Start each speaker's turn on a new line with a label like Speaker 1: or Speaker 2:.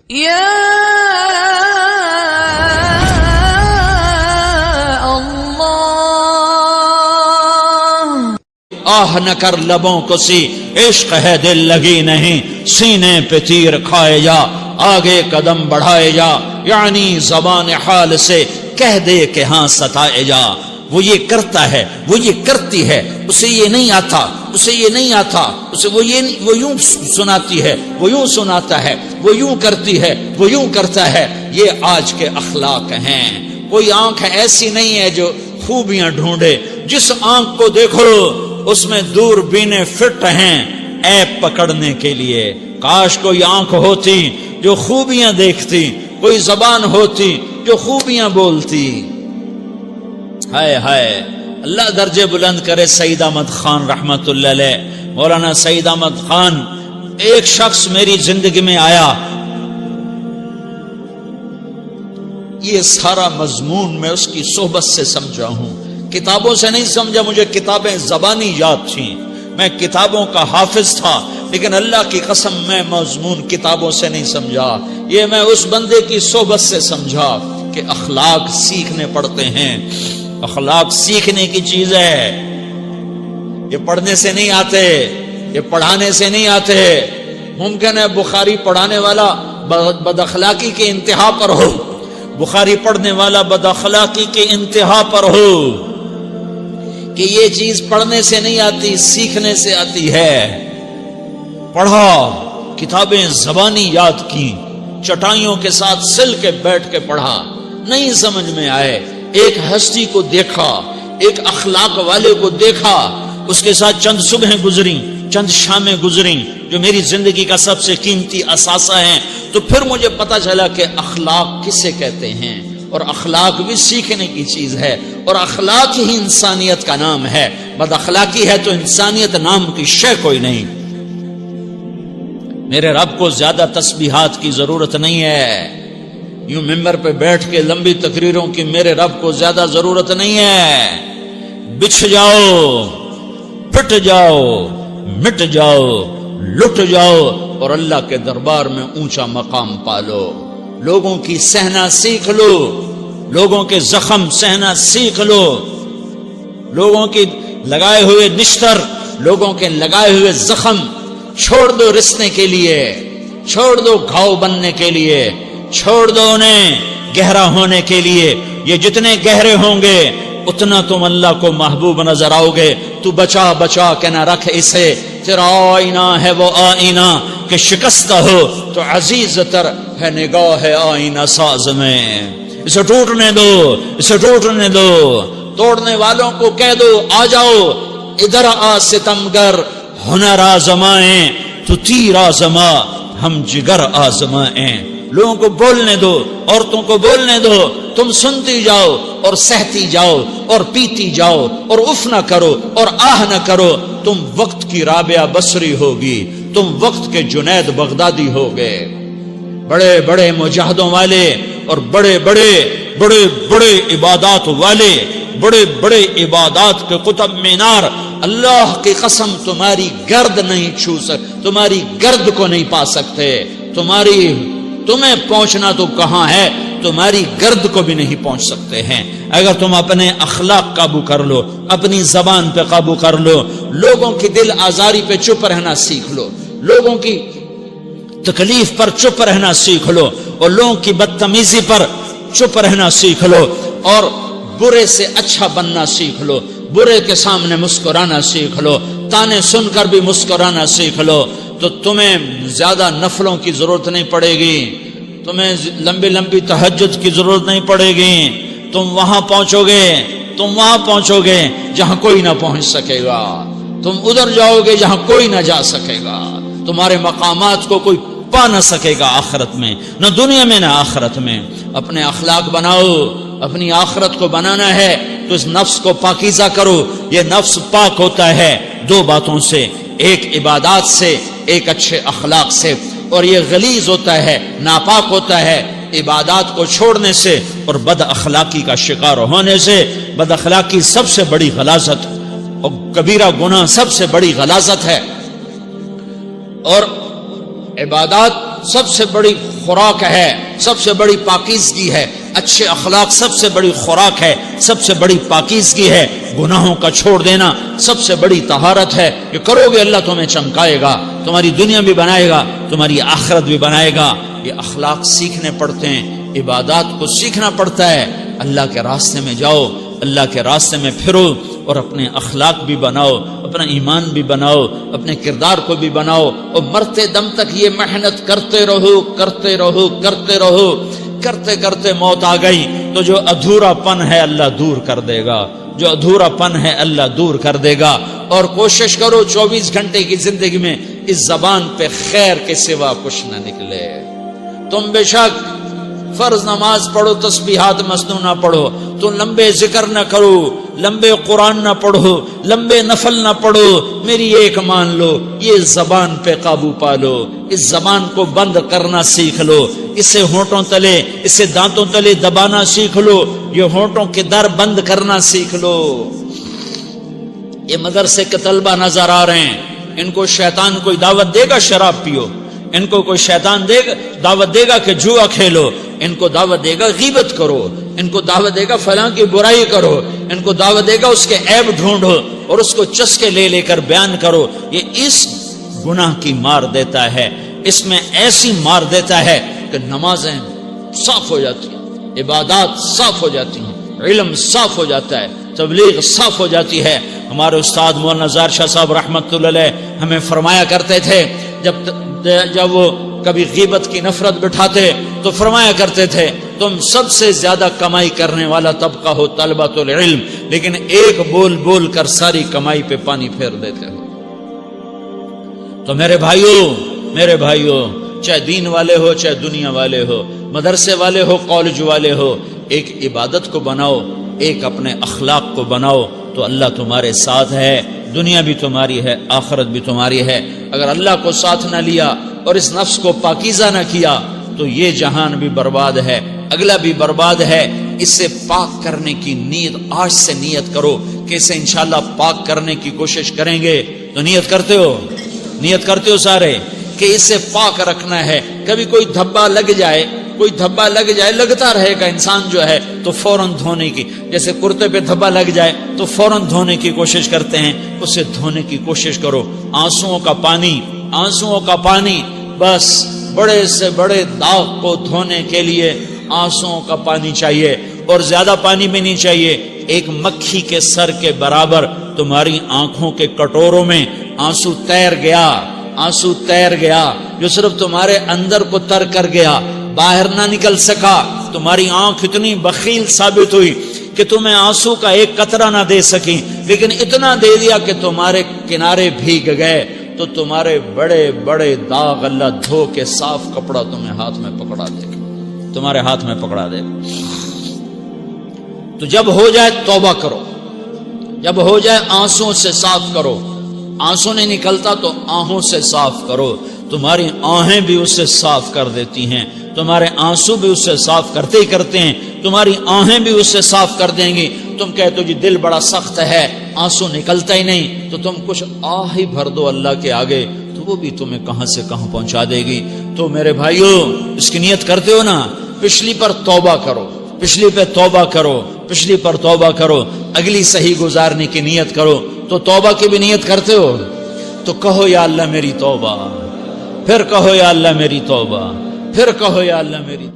Speaker 1: یا
Speaker 2: آہ نہ کر لبوں کو سی، عشق ہے دل لگی نہیں، سینے پہ تیر کھائے جا، آگے قدم بڑھائے جا، یعنی زبان حال سے کہہ دے کہ ہاں ستائے جا۔ وہ یہ کرتا ہے، وہ یہ کرتی ہے، اسے یہ نہیں آتا، اسے یہ نہیں آتا، اسے وہ یوں سناتی ہے، وہ یوں سناتا ہے، وہ یوں کرتی ہے، وہ یوں کرتا ہے۔ یہ آج کے اخلاق ہیں۔ کوئی آنکھ ایسی نہیں ہے جو خوبیاں ڈھونڈے، جس آنکھ کو دیکھو اس میں دور بینے فٹ ہیں عیب پکڑنے کے لیے۔ کاش کوئی آنکھ ہوتی جو خوبیاں دیکھتی، کوئی زبان ہوتی جو خوبیاں بولتی۔ ہائے ہائے، اللہ درجے بلند کرے سعید احمد خان رحمت اللہ علیہ۔ مولانا سعید احمد خان، ایک شخص میری زندگی میں آیا، یہ سارا مضمون میں اس کی صحبت سے سمجھا ہوں، کتابوں سے نہیں سمجھا۔ مجھے کتابیں زبانی یاد تھیں، میں کتابوں کا حافظ تھا، لیکن اللہ کی قسم میں مضمون کتابوں سے نہیں سمجھا، یہ میں اس بندے کی صحبت سے سمجھا کہ اخلاق سیکھنے پڑتے ہیں۔ اخلاق سیکھنے کی چیز ہے، یہ پڑھنے سے نہیں آتے، یہ پڑھانے سے نہیں آتے۔ ممکن ہے بخاری پڑھانے والا بد اخلاقی کے انتہا پر ہو، بخاری پڑھنے والا بد اخلاقی کے انتہا پر ہو، کہ یہ چیز پڑھنے سے نہیں آتی، سیکھنے سے آتی ہے۔ پڑھا، کتابیں زبانی یاد کی، چٹائیوں کے ساتھ سل کے بیٹھ کے پڑھا، نہیں سمجھ میں آئے، ایک ہستی کو دیکھا، ایک اخلاق والے کو دیکھا، اس کے ساتھ چند صبحیں گزریں، چند شامیں گزریں جو میری زندگی کا سب سے قیمتی اثاثہ ہیں، تو پھر مجھے پتا چلا کہ اخلاق کسے کہتے ہیں، اور اخلاق بھی سیکھنے کی چیز ہے، اور اخلاق ہی انسانیت کا نام ہے۔ بد اخلاقی ہے تو انسانیت نام کی شے کوئی نہیں۔ میرے رب کو زیادہ تسبیحات کی ضرورت نہیں ہے، یوں ممبر پہ بیٹھ کے لمبی تقریروں کی میرے رب کو زیادہ ضرورت نہیں ہے۔ بچھ جاؤ، پھٹ جاؤ، مٹ جاؤ، لٹ جاؤ، اور اللہ کے دربار میں اونچا مقام پالو۔ لوگوں کی سہنا سیکھ لو، لوگوں کے زخم سہنا سیکھ لو، لوگوں کی لگائے ہوئے نشتر، لوگوں کے لگائے ہوئے زخم چھوڑ دو رسنے کے لیے، چھوڑ دو گھاؤ بننے کے لیے، چھوڑ دو انہیں گہرا ہونے کے لیے۔ یہ جتنے گہرے ہوں گے اتنا تم اللہ کو محبوب نظر آؤ گے۔ تو بچا بچا کے نہ رکھ اسے، تیرا آئینہ ہے وہ آئینہ کہ شکستہ ہو تو عزیز تر ہے نگاہ آئینہ ساز میں۔ اسے ٹوٹنے دو، اسے ٹوٹنے دو، توڑنے والوں کو کہہ دو آ جاؤ ادھر آ ستمگر، ہنر آزمائیں تو تیر آزما، ہم جگر آزمائیں۔ لوگوں کو بولنے دو، عورتوں کو بولنے دو، تم سنتی جاؤ اور سہتی جاؤ اور پیتی جاؤ اور اف نہ کرو اور آہ نہ کرو۔ تم وقت کی رابعہ بصری ہوگی، تم وقت کے جنید بغدادی ہوگے۔ بڑے بڑے مجاہدوں والے اور بڑے بڑے بڑے بڑے عبادات والے، بڑے بڑے عبادات کے قطب مینار، اللہ کی قسم تمہاری گرد نہیں چھو سکتے، تمہاری گرد کو نہیں پا سکتے۔ تمہیں پہنچنا تو کہاں ہے، تمہاری گرد کو بھی نہیں پہنچ سکتے ہیں۔ اگر تم اپنے اخلاق قابو کر لو، اپنی زبان پہ قابو کر لو، لوگوں کی دل آزاری پہ چپ رہنا سیکھ لو، لوگوں کی تکلیف پر چپ رہنا سیکھ لو، اور لوگوں کی بدتمیزی پر چپ رہنا سیکھ لو، اور برے سے اچھا بننا سیکھ لو، برے کے سامنے مسکرانا سیکھ لو، تانے سن کر بھی مسکرانا سیکھ لو، تو تمہیں زیادہ نفلوں کی ضرورت نہیں پڑے گی، تمہیں لمبی لمبی تہجد کی ضرورت نہیں پڑے گی۔ تم وہاں پہنچو گے جہاں کوئی نہ پہنچ سکے گا، تم ادھر جاؤ گے جہاں کوئی نہ جا سکے گا، تمہارے مقامات کو کوئی پا نہ سکے گا آخرت میں، نہ دنیا میں نہ آخرت میں۔ اپنے اخلاق بناؤ، اپنی آخرت کو بنانا ہے تو اس نفس کو پاکیزہ کرو۔ یہ نفس پاک ہوتا ہے دو باتوں سے، ایک عبادات سے، ایک اچھے اخلاق سے، اور یہ غلیظ ہوتا ہے، ناپاک ہوتا ہے عبادات کو چھوڑنے سے اور بد اخلاقی کا شکار ہونے سے۔ بد اخلاقی سب سے بڑی غلاظت اور کبیرہ گناہ سب سے بڑی غلاظت ہے، اور عبادات سب سے بڑی خوراک ہے، سب سے بڑی پاکیزگی ہے، اچھے اخلاق سب سے بڑی خوراک ہے، سب سے بڑی پاکیزگی ہے، گناہوں کا چھوڑ دینا سب سے بڑی طہارت ہے۔ یہ کرو گے اللہ تمہیں چمکائے گا، تمہاری دنیا بھی بنائے گا، تمہاری آخرت بھی بنائے گا۔ یہ اخلاق سیکھنے پڑتے ہیں، عبادات کو سیکھنا پڑتا ہے۔ اللہ کے راستے میں جاؤ، اللہ کے راستے میں پھرو، اور اپنے اخلاق بھی بناؤ، اپنا ایمان بھی بناؤ، اپنے کردار کو بھی بناؤ، اور مرتے دم تک یہ محنت کرتے رہو کرتے رہو کرتے رہو۔ کرتے کرتے موت آ گئی تو جو ادھورا پن ہے اللہ دور کر دے گا، جو ادھورا پن ہے اللہ دور کر دے گا۔ اور کوشش کرو 24 گھنٹے کی زندگی میں اس زبان پہ خیر کے سوا کچھ نہ نکلے۔ تم بے شک فرض نماز پڑھو، تسبیحات مسنون نہ پڑھو، تو لمبے ذکر نہ کرو، لمبے قرآن نہ پڑھو، لمبے نفل نہ پڑھو، میری ایک مان لو، یہ زبان پہ قابو پالو، اس زبان کو بند کرنا سیکھ لو، اسے ہونٹوں تلے، اسے دانتوں تلے دبانا سیکھ لو، یہ ہونٹوں کے در بند کرنا سیکھ لو۔ یہ مدرسے کے طلبہ نظر آ رہے ہیں، ان کو شیطان کوئی دعوت دے گا شراب پیو، ان کو کوئی شیطان دعوت دے گا کہ جوا کھیلو، ان کو دعوت دے گا غیبت کرو، ان کو دعوت دے گا فلاں کی برائی کرو، ان کو دعوت دے گا اس کے عیب ڈھونڈو اور اس کو چسکے لے لے کر بیان کرو۔ یہ اس گناہ کی مار دیتا ہے، اس میں ایسی مار دیتا ہے کہ نمازیں صاف ہو جاتی ہیں، عبادات صاف ہو جاتی ہیں، علم صاف ہو جاتا ہے، تبلیغ صاف ہو جاتی ہے۔ ہمارے استاد مولانا زار شاہ صاحب رحمۃ اللہ علیہ ہمیں فرمایا کرتے تھے، جب وہ کبھی غیبت کی نفرت بٹھاتے تو فرمایا کرتے تھے تم سب سے زیادہ کمائی کرنے والا طبقہ ہو طلبۃ العلم، لیکن ایک بول بول کر ساری کمائی پہ پانی پھیر دیتے ہو۔ تو میرے بھائیوں چاہے دین والے ہو چاہے دنیا والے ہو، مدرسے والے ہو کالج والے ہو، ایک عبادت کو بناؤ، ایک اپنے اخلاق کو بناؤ، تو اللہ تمہارے ساتھ ہے، دنیا بھی تمہاری ہے، آخرت بھی تمہاری ہے۔ اگر اللہ کو ساتھ نہ لیا اور اس نفس کو پاکیزہ نہ کیا تو یہ جہان بھی برباد ہے، اگلا بھی برباد ہے۔ اسے پاک کرنے کی نیت آج سے نیت کرو کہ اسے انشاءاللہ پاک کرنے کی کوشش کریں گے۔ تو نیت کرتے ہو سارے کہ اسے پاک رکھنا ہے۔ کبھی کوئی دھبا لگ جائے، لگتا رہے گا انسان جو ہے تو فوراً دھونے کی، جیسے کرتے پہ دھبا لگ جائے تو فوراً دھونے کی کوشش کرتے ہیں، اسے دھونے کی کوشش کرو۔ آنسوؤں کا پانی بس بڑے سے بڑے داغ کو دھونے کے لیے آنسوؤں کا پانی چاہیے، اور زیادہ پانی بھی نہیں چاہیے۔ ایک مکھی کے سر کے برابر تمہاری آنکھوں کے کٹوروں میں آنسو تیر گیا جو صرف تمہارے اندر کو تر کر گیا، باہر نہ نکل سکا۔ تمہاری آنکھ اتنی بخیل ثابت ہوئی کہ تمہیں آنسو کا ایک قطرہ نہ دے سکی، لیکن اتنا دے دیا کہ تمہارے کنارے بھیگ گئے۔ تو تمہارے بڑے بڑے داغ اللہ دھو کے صاف کپڑا تمہیں ہاتھ میں پکڑا دے گا، تمہارے ہاتھ میں پکڑا دے گا۔ تو جب ہو جائے توبہ کرو، جب ہو جائے آنسوں سے صاف کرو، آنسو نہیں نکلتا تو آہوں سے صاف کرو۔ تمہاری آہیں بھی اسے صاف کر دیتی ہیں، تمہارے آنسو بھی اسے صاف کرتے ہی کرتے ہیں، تمہاری آہیں بھی اسے صاف کر دیں گی۔ تم کہتے ہو جی دل بڑا سخت ہے، آنسو نکلتا ہی نہیں، تو تم کچھ آہ ہی بھر دو اللہ کے آگے، تو وہ بھی تمہیں کہاں سے کہاں پہنچا دے گی۔ تو میرے بھائیو اس کی نیت کرتے ہو نا، پچھلی پر توبہ کرو، پچھلی پہ توبہ کرو، پچھلی پر توبہ کرو، اگلی صحیح گزارنے کی نیت کرو۔ تو توبہ کی بھی نیت کرتے ہو تو کہو یا اللہ میری توبہ، پھر کہو یا اللہ میری توبہ، پھر کہو یا اللہ میری